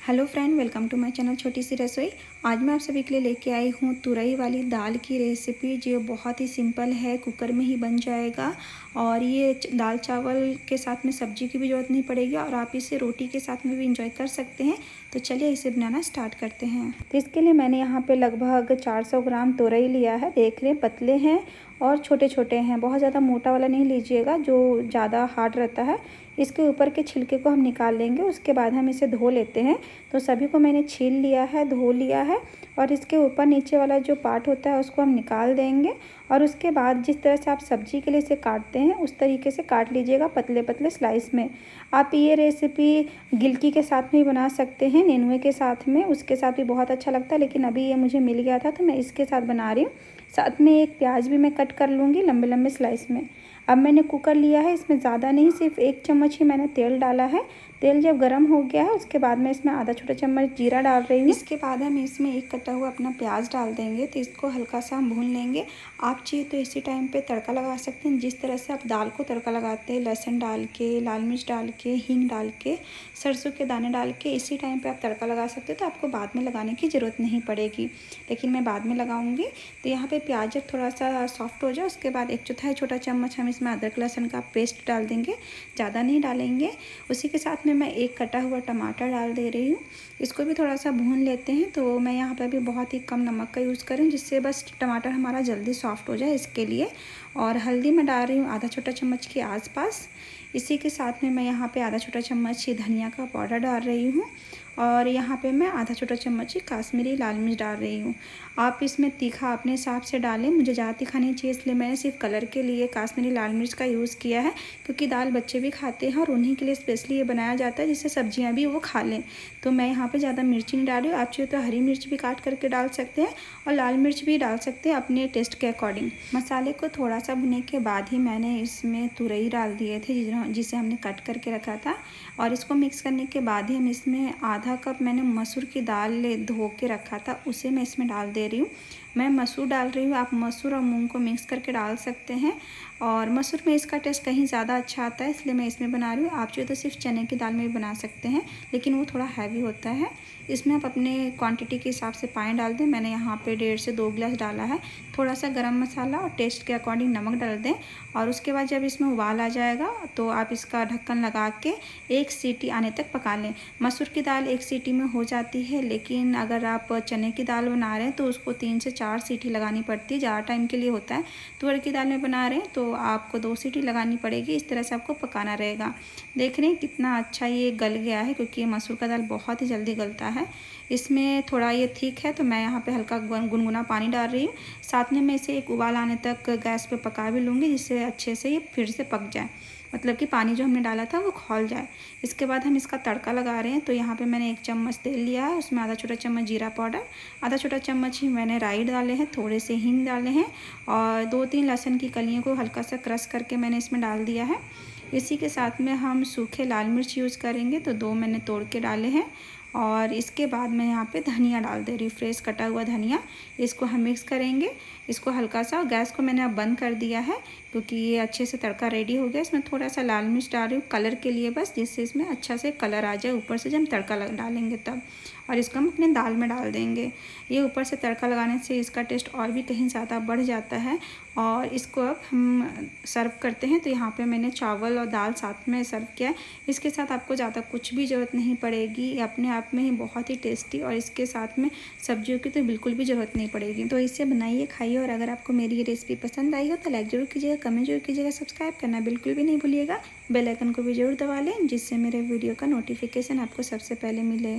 Hello friend, welcome to my channel Chhoti Si रसोई। आज मैं आप सभी के लिए लेके आई हूँ तुरई वाली दाल की रेसिपी, जो बहुत ही सिंपल है, कुकर में ही बन जाएगा। और ये दाल चावल के साथ में सब्जी की भी ज़रूरत नहीं पड़ेगी और आप इसे रोटी के साथ में भी इंजॉय कर सकते हैं। तो चलिए इसे बनाना स्टार्ट करते हैं। तो इसके लिए मैंने यहाँ पे लगभग 400 ग्राम तुरई लिया है। देख रहे हैं, पतले हैं और छोटे छोटे हैं। बहुत ज़्यादा मोटा वाला नहीं लीजिएगा जो ज़्यादा हार्ड रहता है। इसके ऊपर के छिलके को हम निकाल लेंगे, उसके बाद हम इसे धो लेते हैं। तो सभी को मैंने छील लिया है, धो लिया है और इसके ऊपर नीचे वाला जो पार्ट होता है उसको हम निकाल देंगे। और उसके बाद जिस तरह से आप सब्जी के लिए इसे काटते हैं उस तरीके से काट लीजिएगा, पतले पतले स्लाइस में। आप ये रेसिपी गिलकी के साथ में ही बना सकते हैं, नेनुए के साथ में, उसके साथ भी बहुत अच्छा लगता है। लेकिन अभी ये मुझे मिल गया था तो मैं इसके साथ बना रही हूँ। साथ में एक प्याज भी मैं कट कर लूँगी लंबे लंबे स्लाइस में। अब मैंने कुकर लिया है, इसमें ज़्यादा नहीं, सिर्फ 1 चम्मच ही मैंने तेल डाला है। तेल जब गर्म हो गया है उसके बाद मैं इसमें आधा छोटा चम्मच जीरा डाल रही हूँ। इसके बाद हम इसमें एक कटा हुआ अपना प्याज डाल देंगे। तो इसको हल्का सा हम भून लेंगे। आप चाहिए तो इसी टाइम पे तड़का लगा सकते हैं, जिस तरह से आप दाल को तड़का लगाते हैं, लहसुन डाल के, लाल मिर्च डाल के, हींग डाल के, सरसों के दाने डाल के, इसी टाइम पे आप तड़का लगा सकते हो। तो आपको बाद में लगाने की ज़रूरत नहीं पड़ेगी, लेकिन मैं बाद में लगाऊंगी। तो यहाँ पे प्याज जब थोड़ा सा सॉफ्ट हो जाए उसके बाद 1/4 छोटा चम्मच हम इसमें अदरक लहसुन का पेस्ट डाल देंगे, ज़्यादा नहीं डालेंगे। उसी के साथ में मैं एक कटा हुआ टमाटर डाल दे रही हूँ। इसको भी थोड़ा सा भून लेते हैं। तो मैं यहाँ पे भी बहुत ही कम नमक का यूज़ करूँ, जिससे बस टमाटर हमारा जल्दी सॉफ्ट हो जाए, इसके लिए। और हल्दी मैं डाल रही हूँ आधा छोटा चम्मच के आसपास। इसी के साथ में मैं यहाँ पे आधा छोटा चम्मच ही धनिया का पाउडर डाल रही हूँ। और यहाँ पे मैं आधा छोटा चम्मच ही काश्मीरी लाल मिर्च डाल रही हूँ। आप इसमें तीखा अपने हिसाब से डालें, मुझे ज़्यादा तीखा नहीं चाहिए, इसलिए मैंने सिर्फ कलर के लिए काश्मीरी लाल मिर्च का यूज़ किया है। क्योंकि दाल बच्चे भी खाते हैं और उन्हीं के लिए स्पेशली ये बनाया जाता है, जिससे सब्जियाँ भी वो खा लें। तो मैं यहाँ पे ज़्यादा मिर्ची नहीं डाल रही हूँ। आप चाहिए तो हरी मिर्च भी काट करके डाल सकते हैं और लाल मिर्च भी डाल सकते हैं अपने टेस्ट के अकॉर्डिंग। मसाले को थोड़ा सा भुनने के बाद ही मैंने इसमें तुरई डाल दिए थे, जिसे हमने कट करके रखा था। और इसको मिक्स करने के बाद ही हम इसमें आधा कप मैंने मसूर की दाल धो के रखा था, उसे मैं इसमें डाल दे रही हूँ। मैं मसूर डाल रही हूँ, आप मसूर और मूंग को मिक्स करके डाल सकते हैं। और मसूर में इसका टेस्ट कहीं ज़्यादा अच्छा आता है, इसलिए मैं इसमें बना रही हूँ। आप जो तो सिर्फ चने की दाल में भी बना सकते हैं, लेकिन वो थोड़ा हैवी होता है। इसमें आप अपने क्वांटिटी के हिसाब से पानी डाल दें। मैंने यहाँ पे 1.5 से 2 गिलास डाला है। थोड़ा सा गरम मसाला और टेस्ट के अकॉर्डिंग नमक डाल दें। और उसके बाद जब इसमें उबाल आ जाएगा तो आप इसका ढक्कन लगा के 1 सीटी आने तक पका लें। मसूर की दाल 1 सीटी में हो जाती है, लेकिन अगर आप चने की दाल बना रहे हैं तो उसको 3 से 4 सीटी लगानी पड़ती है, ज़्यादा टाइम के लिए होता है। तुअर की दाल में बना रहे हैं तो आपको 2 सीटी लगानी पड़ेगी। इस तरह से आपको पकाना रहेगा। देख रहे हैं कितना अच्छा ये गल गया है, क्योंकि ये मसूर का दाल बहुत ही जल्दी गलता है। इसमें थोड़ा ये थिक है तो मैं यहाँ पे हल्का गुनगुना पानी डाल रही हूँ। साथ में मैं इसे एक उबाल आने तक गैस पे पका भी लूँगी, जिससे अच्छे से ये फिर से पक जाए, मतलब कि पानी जो हमने डाला था वो खौल जाए। इसके बाद हम इसका तड़का लगा रहे हैं। तो यहाँ पे मैंने 1 चम्मच तेल लिया है, उसमें आधा छोटा चम्मच जीरा पाउडर, आधा छोटा चम्मच ही मैंने राई डाले हैं, थोड़े से हींग डाले हैं और 2-3 लहसुन की कलियों को हल्का सा क्रश करके मैंने इसमें डाल दिया है। इसी के साथ में हम सूखे लाल मिर्च यूज़ करेंगे, तो 2 मैंने तोड़ के डाले हैं। और इसके बाद मैं यहाँ पे धनिया डाल दे रही हूँ, फ्रेश कटा हुआ धनिया। इसको हम मिक्स करेंगे। इसको हल्का सा, गैस को मैंने अब बंद कर दिया है, क्योंकि ये अच्छे से तड़का रेडी हो गया। इसमें थोड़ा सा लाल मिर्च डाल रही हूँ कलर के लिए, बस जिससे इसमें अच्छा से कलर आ जाए ऊपर से, जब हम तड़का डालेंगे तब। और इसको हम अपने दाल में डाल देंगे। ये ऊपर से तड़का लगाने से इसका टेस्ट और भी कहीं ज़्यादा बढ़ जाता है। और इसको अब हम सर्व करते हैं। तो यहाँ पे मैंने चावल और दाल साथ में सर्व किया है। इसके साथ आपको ज़्यादा कुछ भी ज़रूरत नहीं पड़ेगी, ये अपने आप में ही बहुत ही टेस्टी, और इसके साथ में सब्जियों की तो बिल्कुल भी ज़रूरत नहीं पड़ेगी। तो इसे बनाइए, खाइए। और अगर आपको मेरी ये रेसिपी पसंद आई हो तो लाइक ज़रूर कीजिएगा, कमेंट जरूर कीजिएगा, सब्सक्राइब करना बिल्कुल भी नहीं भूलिएगा। बेल आइकन को भी ज़रूर दबा लें, जिससे मेरे वीडियो का नोटिफिकेशन आपको सबसे पहले मिले।